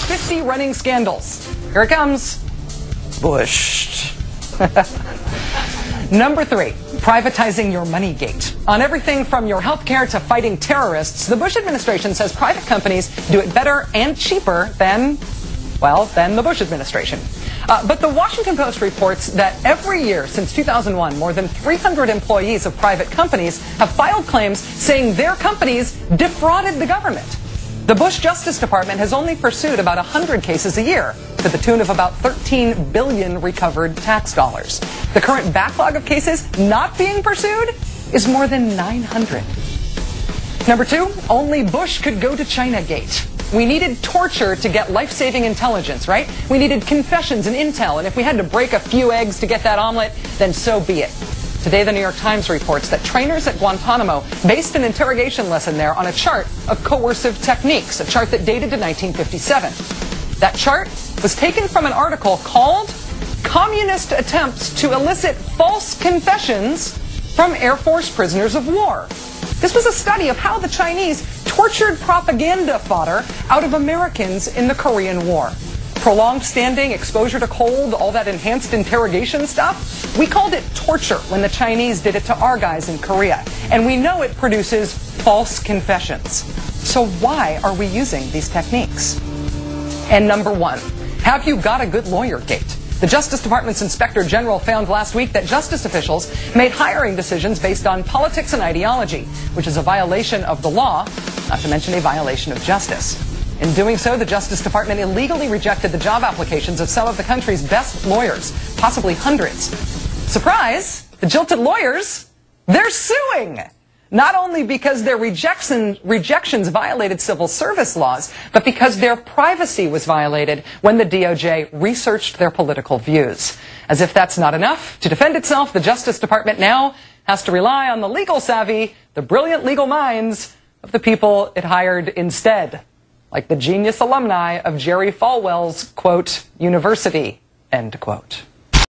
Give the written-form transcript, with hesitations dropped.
50 running scandals. Here it comes. Bush. Number 3, privatizing your money gate. On everything from your health care to fighting terrorists, the Bush administration says private companies do it better and cheaper than the Bush administration. But the Washington Post reports that every year since 2001, more than 300 employees of private companies have filed claims saying their companies defrauded the government. The Bush Justice Department has only pursued about 100 cases a year, to the tune of about 13 billion recovered tax dollars. The current backlog of cases not being pursued is more than 900. Number 2, only Bush could go to China-gate. We needed torture to get life-saving intelligence, right? We needed confessions and intel, and if we had to break a few eggs to get that omelet, then so be it. Today, the New York Times reports that trainers at Guantanamo based an interrogation lesson there on a chart of coercive techniques, a chart that dated to 1957. That chart was taken from an article called Communist Attempts to Elicit False Confessions from Air Force Prisoners of War. This was a study of how the Chinese tortured propaganda fodder out of Americans in the Korean War. Prolonged standing, exposure to cold, all that enhanced interrogation stuff. We called it torture when the Chinese did it to our guys in Korea. And we know it produces false confessions. So why are we using these techniques? And number 1, have you got a good lawyer gate? The Justice Department's Inspector General found last week that justice officials made hiring decisions based on politics and ideology, which is a violation of the law, not to mention a violation of justice. In doing so, the Justice Department illegally rejected the job applications of some of the country's best lawyers, possibly hundreds. Surprise! The jilted lawyers, they're suing! Not only because their rejections violated civil service laws, but because their privacy was violated when the DOJ researched their political views. As if that's not enough, to defend itself, the Justice Department now has to rely on the legal savvy, the brilliant legal minds of the people it hired instead, like the genius alumni of Jerry Falwell's, quote, university, end quote.